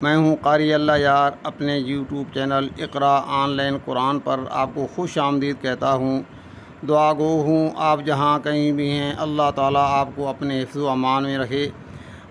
میں ہوں قاری اللہ یار، اپنے YouTube channel Iqra online Quran پر آپ کو خوش آمدید کہتا ہوں۔ دعا گو ہوں آپ جہاں کہیں بھی ہیں، اللہ تعالیٰ آپ کو اپنے حفظ و امان میں رکھے۔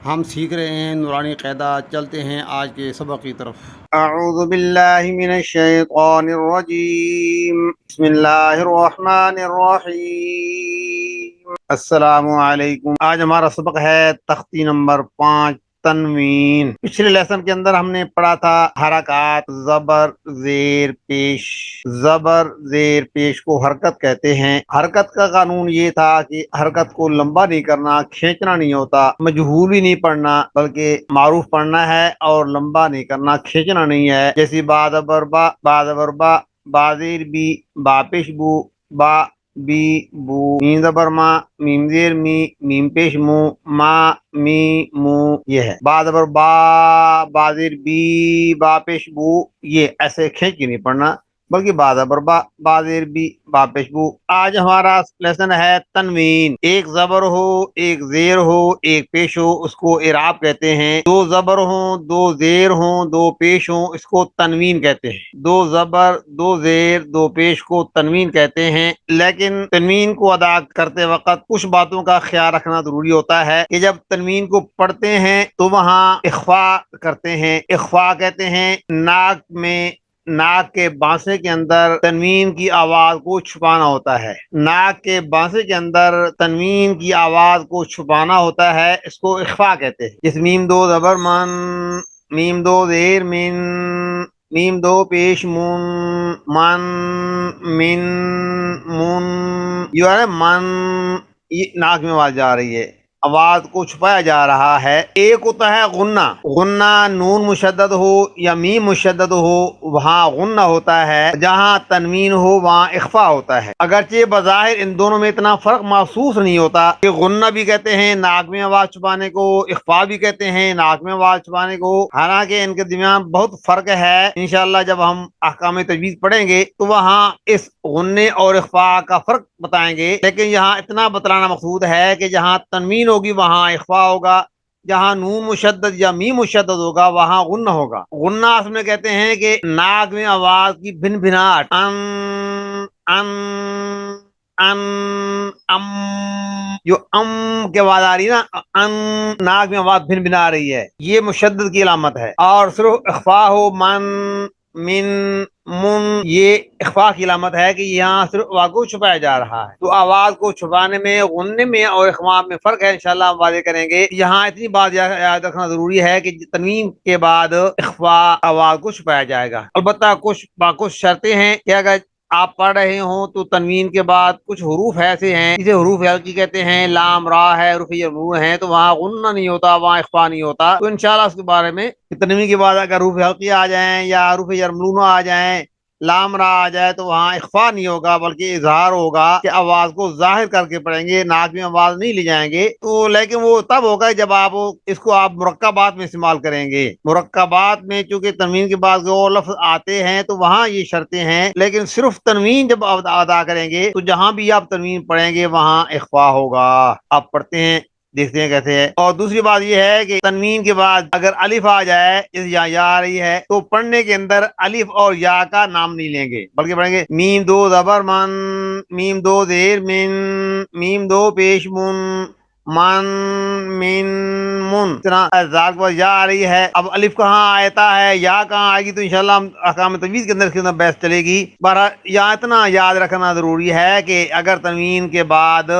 ہم سیکھ رہے ہیں نورانی قاعدہ، چلتے ہیں آج کے سبق کی طرف۔ اعوذ باللہ من الشیطان الرجیم، بسم اللہ الرحمن الرحیم۔ السلام علیکم۔ آج ہمارا سبق ہے تختی نمبر 5، تنوین۔ پچھلے لیسن کے اندر ہم نے پڑھا تھا حرکات، زبر زیر پیش۔ زبر زیر پیش کو حرکت کہتے ہیں۔ حرکت کا قانون یہ تھا کہ حرکت کو لمبا نہیں کرنا، کھینچنا نہیں ہوتا، مجہول بھی نہیں پڑھنا بلکہ معروف پڑھنا ہے، اور لمبا نہیں کرنا، کھینچنا نہیں ہے۔ جیسے با زبر با، با زبر با، با زیر بی، با پیش بو، با بی بو، میم زبر ما، میم زیر می، میم پیش مو، ما می مو۔ یہ ہے با زبر با، با زیر بی، با پیش بو۔ یہ ایسے کھینچ کے نہیں پڑھنا بلکہ با زبر با، با زیر بی، با پیش بو۔ آج ہمارا لیسن ہے تنوین۔ ایک زبر ہو، ایک زیر ہو، ایک پیش ہو، اس کو اعراب کہتے ہیں۔ دو زبر ہوں، دو زیر ہوں، دو پیش ہوں، اس کو تنوین کہتے ہیں۔ دو زبر، دو زیر، دو پیش کو تنوین کہتے ہیں۔ لیکن تنوین کو ادا کرتے وقت کچھ باتوں کا خیال رکھنا ضروری ہوتا ہے کہ جب تنوین کو پڑھتے ہیں تو وہاں اخفا کرتے ہیں۔ اخفا کہتے ہیں ناک کے بانسے کے اندر تنوین کی آواز کو چھپانا ہوتا ہے۔ ناک کے بانسے کے اندر تنوین کی آواز کو چھپانا ہوتا ہے، اس کو اخفا کہتے ہیں۔ جس میم دو زبر من، میم دو زیر من، میم دو پیش من، من من من، یہ ہے من، یہ ناک میں آواز جا رہی ہے، آواز کو چھپایا جا رہا ہے۔ ایک ہوتا ہے غنہ۔ غنہ نون مشدد ہو یا میم مشدد ہو وہاں غنہ ہوتا ہے، جہاں تنوین ہو وہاں اخفا ہوتا ہے۔ اگرچہ بظاہر ان دونوں میں اتنا فرق محسوس نہیں ہوتا کہ غنہ بھی کہتے ہیں ناک میں آواز چھپانے کو، اخفا بھی کہتے ہیں ناک میں آواز چھپانے کو، حالانکہ ان کے درمیان بہت فرق ہے۔ انشاءاللہ جب ہم احکام تجوید پڑھیں گے تو وہاں اس غنے اور اخفا کا فرق بتائیں گے، لیکن یہاں اتنا بتلانا مقصود ہے کہ جہاں تنوین ہوگی وہاں اخفا ہوگا، جہاں نون مشدد یا میم مشدد ہوگا وہاں غنہ ہوگا۔ غنہ اصل میں کہتے ہیں کہ ناک میں آواز کی بھن بھناہٹ، ان ان ام، جو ام کے آواز آ رہی ہے نا، ان، ناک میں آواز بھن بھنا رہی ہے، یہ مشدد کی علامت ہے۔ اور صرف اخفا ہو من، من، من، یہ اخفا کی علامت ہے کہ یہاں صرف آواز کو چھپایا جا رہا ہے۔ تو آواز کو چھپانے میں، غننے میں اور اخفا میں فرق ہے، انشاءاللہ ہم واضح کریں گے۔ یہاں اتنی بات یاد رکھنا ضروری ہے کہ تنوین کے بعد اخفا آواز کو چھپایا جائے گا۔ البتہ کچھ شرطیں ہیں کہ اگر آپ پڑھ رہے ہوں تو تنوین کے بعد کچھ حروف ایسے ہیں جسے حروف حلقی کہتے ہیں، لام را ہے، حروف ممنوع ہیں، تو وہاں غنہ نہیں ہوتا، وہاں اخفا نہیں ہوتا۔ تو انشاءاللہ اس کے بارے میں تنوین کے بعد اگر حروف حلقی آ جائیں یا حروف ممنوع آ جائیں، لام را آ جائے، تو وہاں اخفا نہیں ہوگا بلکہ اظہار ہوگا کہ آواز کو ظاہر کر کے پڑھیں گے، ناک میں آواز نہیں لے جائیں گے۔ تو لیکن وہ تب ہوگا جب آپ اس کو مرکبات میں استعمال کریں گے۔ مرکبات میں چونکہ تنوین کے بعد وہ لفظ آتے ہیں تو وہاں یہ شرطیں ہیں، لیکن صرف تنوین جب ادا کریں گے تو جہاں بھی آپ تنوین پڑھیں گے وہاں اخفا ہوگا۔ آپ پڑھتے ہیں، دیکھتے ہیں کیسے ہے۔ اور دوسری بات یہ ہے کہ تنوین کے بعد اگر الف آ جائے، یا آ رہی ہے، تو پڑھنے کے اندر الف اور یا کا نام نہیں لیں گے بلکہ پڑھیں گے میم دو زبر من، میم دو زیر من، میم دو پیش من، من من من۔ ذال کے بعد یا آ رہی ہے، اب الف کہاں آتا ہے، یا کہاں آئے گی، تو انشاءاللہ ہم احکام تجوید کے اندر اس کے اندر بحث چلے گی۔ بہرحال یہاں اتنا یاد رکھنا ضروری ہے کہ اگر تنوین کے بعد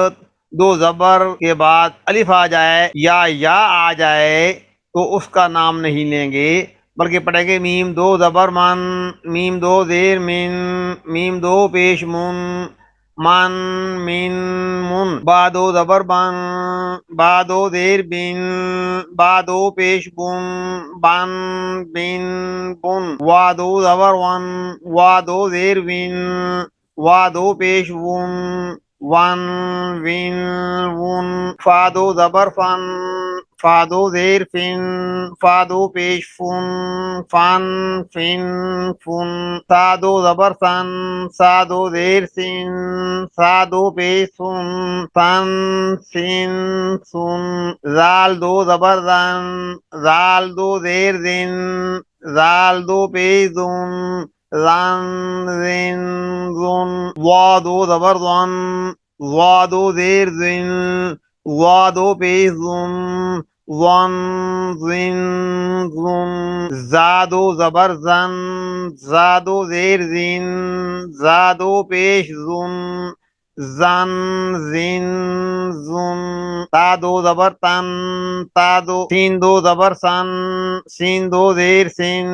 دو زبر کے بعد الف آ جائے یا آ جائے تو اس کا نام نہیں لیں گے بلکہ پڑھیں گے میم دو زبر من، میم دو زیر من، میم دو پیش من، من من من، با دو زبر بن، با دو زیر بن، با دو پیش بن، بن بن بن، وا دو زبر ون، وا دو زیر ون، وا دو پیش ون، ون ون ون، فا دو زبر فن، فادو زیر فن فادو پیش فن فن فن فن سادو زبر سن سادو زیر سن سادو پیش سن سن سن سن زال دو زبر زن زال دو زیر زن زال دو پیش زن زن زن زن وادو زبر زن وادو زیر زن وادو پیش زن ون زن زن زادو زبر زن زادو زیر زن زادو پیش زن زن زن زن تادو زبر تن تادو سین دو زبر سن سین دو زیر سن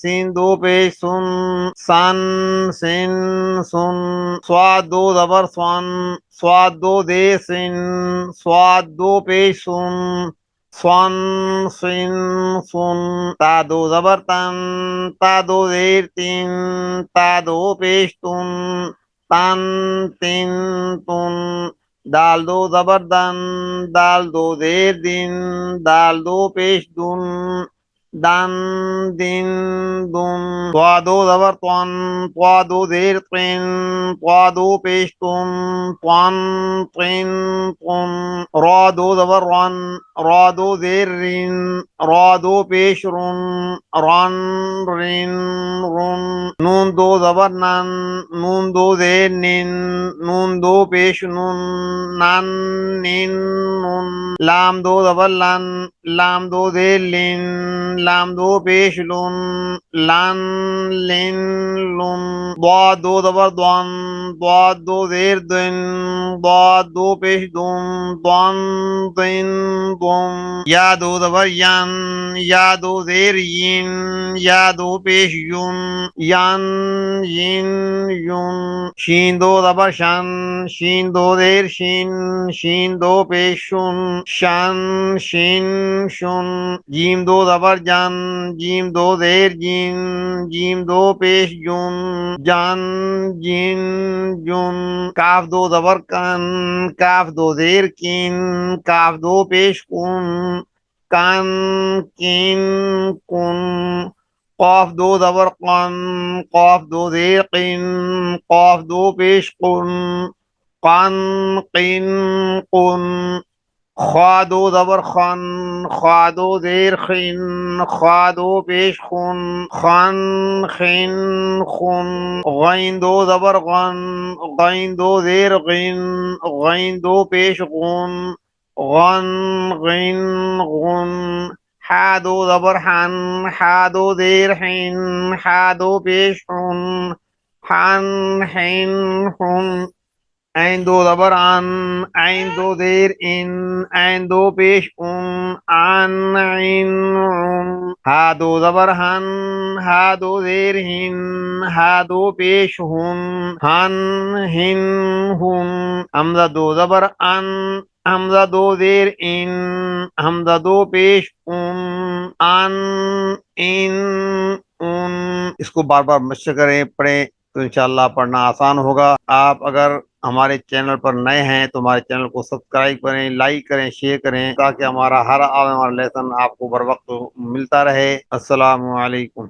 سین دو پیش سن سن سن سن سواد دو زبر سن سواد دو زیر سن سواد دو پیش سن سن سن سن تادو زبر تن تادو زیر تین تادو پیش تن تن تن تن دال دو زبر دن دال دو زیر دن دال دو پیش دن دن دن دن طوا دو زبر طن طوا دو زیر طن طوا دو پیش تن طن طن طن را دو زبر رن را دو زیر رن را دو پیش رن رن رن رن نون دو زبر نن نون دو زیر نن نون دو پیش نن نن نن نن لام دو زبر لن لام دو زیر لن لام دو پیش لن لن لن لن ضاد دو زبر ضن ضاد دو زیر دن ضاد دو پیش دن ضن دن ضن یا دو زبر ین یا دو زیر ین یا دو پیش یون ین ین یون شین دو زبر شن شین دو زیر شین شین دو پیش شن شن شین شن جیم دو زبر جن جیم دو زیر جین جیم دو پیش جن جن جن جن کاف دو زبر کن کاف دو زیر کن کاف دو پیش کن کن کن کن قاف دو زبر قن قاف دو زیر قن قاف دو پیش قن قن قن قن خوا دو زبر خن خوا دو زیر خن خوا دو پیش خن خن خن خن غین دو زبر غن غین دو زیر غن غین دو پیش غن غن غن غن حا دو زبر حن حا دو زیر حن حا دو پیش حن حن حن حن عین دو زبر عن عین دو زیر ان عین دو پیش عن عین عن ہا دو زبر ہن ہا دو زیر ہن ہا دو پیش ہن ہن ہن ہن حمزہ دو زبر ان حمزہ دو زیر ان حمزہ دو پیش ان ان اس کو بار بار مشق کریں پڑھیں تو انشاءاللہ پڑھنا آسان ہوگا۔ آپ اگر ہمارے چینل پر نئے ہیں تو ہمارے چینل کو سبسکرائب کریں، لائک کریں، شیئر کریں تاکہ ہمارا ہر آنے والا لیسن آپ کو بر وقت ملتا رہے۔ السلام علیکم۔